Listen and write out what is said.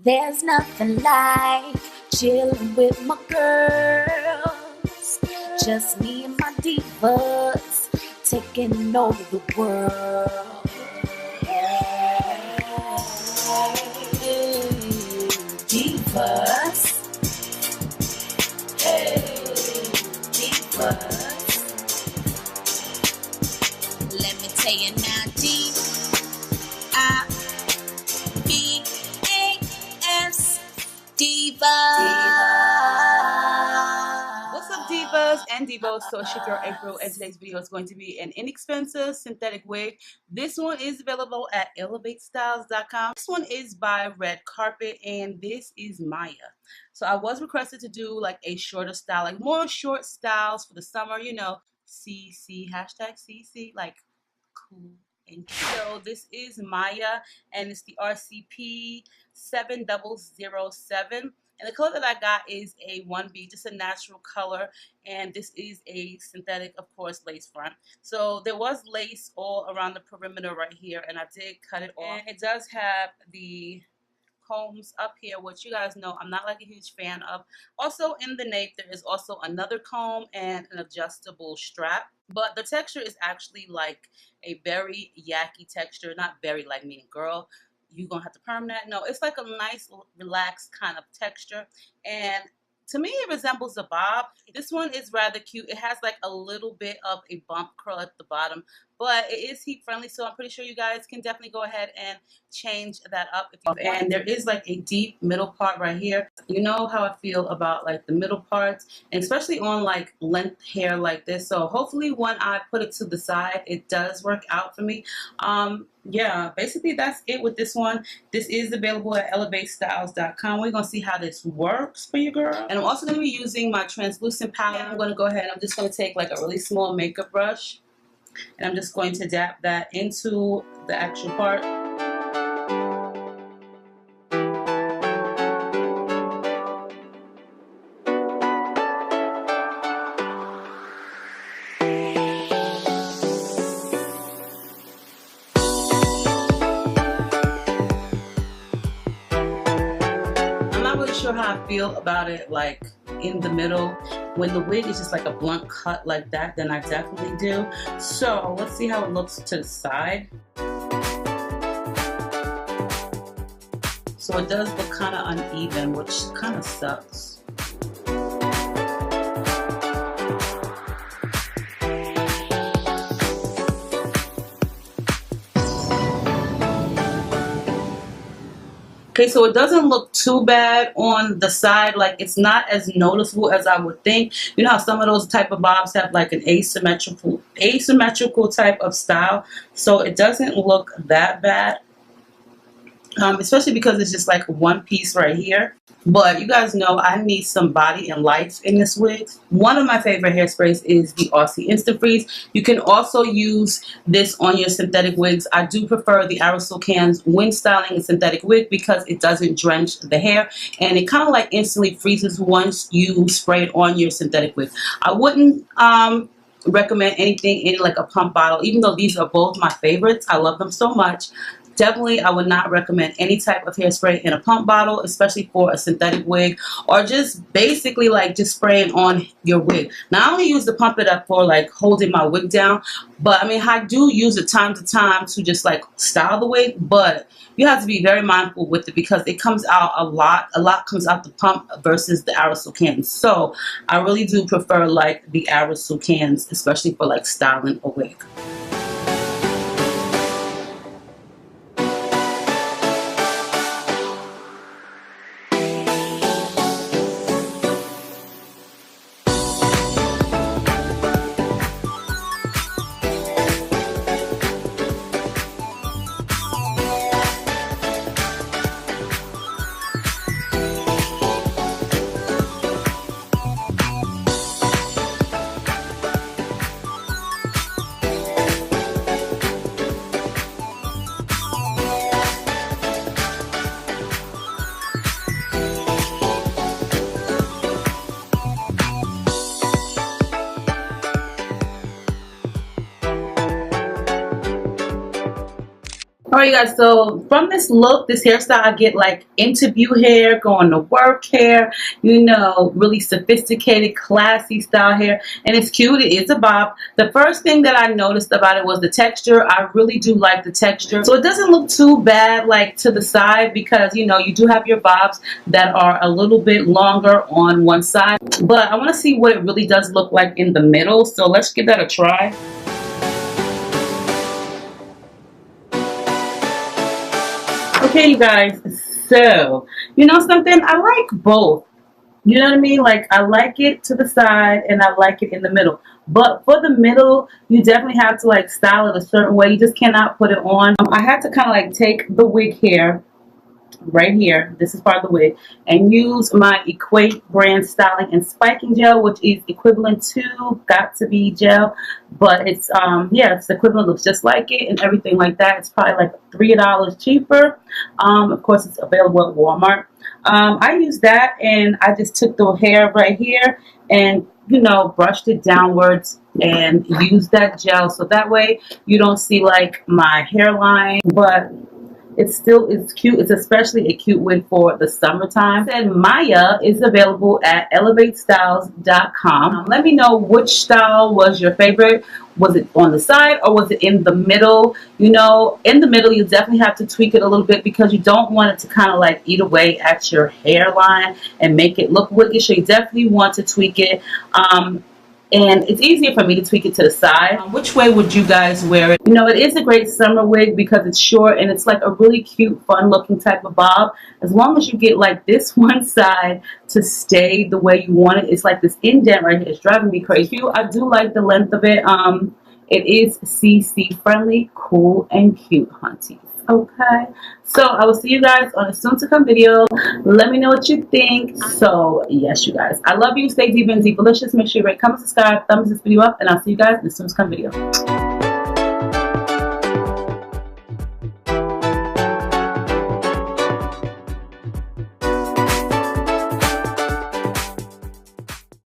There's nothing like chilling with my girls. Just me and my divas taking over the world. Divas. Hey, divas. Let me tell you now, D-I-V-A-S, divas. What's up, divas and divos? So it's your girl April, and today's video is going to be an inexpensive synthetic wig. This one is available at elevatestyles.com. This one is by RedCarpet, and this is Maya. So I was requested to do like a shorter style, like more short styles for the summer, you know, CC, hashtag CC, like cool and cute. So this is Maya, and it's the RCP 7007. And the color that I got is a 1B, just a natural color. And this is a synthetic, of course, lace front. So there was lace all around the perimeter right here, and I did cut it off. And it does have the combs up here, which you guys know I'm not like a huge fan of. Also in the nape, there is also another comb and an adjustable strap. But the texture is actually like a very yucky texture. Not very like meaning girl, you gonna have to perm that. No, it's like a nice relaxed kind of texture, and to me it resembles a bob. This one is rather cute. It has like a little bit of a bump curl at the bottom, but it is heat friendly, so I'm pretty sure you guys can definitely go ahead and change that up if you want. And there is like a deep middle part right here. You know how I feel about like the middle parts, and especially on like length hair like this. So hopefully when I put it to the side, it does work out for me. Yeah, basically that's it with this one. This is available at elevatestyles.com. We're gonna see how this works for you, girl. And I'm also gonna be using my translucent palette. I'm gonna go ahead and I'm just gonna take like a really small makeup brush, and I'm just going to dab that into the actual part. I'm not really sure how I feel about it like in the middle. When the wig is just like a blunt cut like that, then I definitely do. So let's see how it looks to the side. So it does look kind of uneven, which kind of sucks. Okay, so it doesn't look too bad on the side. Like, it's not as noticeable as I would think. You know how some of those type of bobs have like an asymmetrical type of style. So it doesn't look that bad. Especially because it's just like one piece right here. But you guys know I need some body and life in this wig. One of my favorite hairsprays is the Aussie Instant Freeze. You can also use this on your synthetic wigs. I do prefer the aerosol cans when styling a synthetic wig because it doesn't drench the hair, and it kind of like instantly freezes once you spray it on your synthetic wig. I wouldn't recommend anything in like a pump bottle, even though these are both my favorites. I love them so much. Definitely, I would not recommend any type of hairspray in a pump bottle, especially for a synthetic wig, or just basically like just spraying on your wig. Now, I only use the pump it up for like holding my wig down, but I mean, I do use it time to time to just like style the wig, but you have to be very mindful with it because it comes out a lot comes out the pump versus the aerosol cans. So I really do prefer like the aerosol cans, especially for like styling a wig. Alright guys, so from this look, this hairstyle, I get like interview hair, going to work hair, you know, really sophisticated, classy style hair, and it's cute. It is a bob. The first thing that I noticed about it was the texture. I really do like the texture. So it doesn't look too bad like to the side, because you know, you do have your bobs that are a little bit longer on one side. But I want to see what it really does look like in the middle. So let's give that a try. Okay, you guys, so, you know something? I like both. You know what I mean? Like, I like it to the side and I like it in the middle. But for the middle, you definitely have to, like, style it a certain way. You just cannot put it on. I had to kind of, like, take the wig hair right here, this is part of the wig, and use my Equate brand styling and spiking gel, which is equivalent to Got To Be gel, but it's yeah, it's equivalent, looks just like it and everything like that. It's probably like $3 cheaper. Of course, it's available at Walmart. I used that, and I just took the hair right here and, you know, brushed it downwards and used that gel, so that way you don't see like my hairline, but it's cute. It's especially a cute wig for the summertime. And Maya is available at elevatestyles.com. Let me know which style was your favorite. Was it on the side or was it in the middle? You know, in the middle, you definitely have to tweak it a little bit because you don't want it to kind of like eat away at your hairline and make it look wiggish. So you definitely want to tweak it. And it's easier for me to tweak it to the side. Which way would you guys wear it? You know, it is a great summer wig because it's short and it's like a really cute, fun looking type of bob. As long as you get like this one side to stay the way you want it. It's like this indent right here. It's driving me crazy. I do like the length of it. It is CC friendly, cool, and cute, hunties. Okay, so I will see you guys on a soon to come video. Let me know what you think. So yes, you guys, I love you. Stay deep and deep delicious. Make sure you rate, comment, subscribe, thumbs this video up, and I'll see you guys in the soon to come video.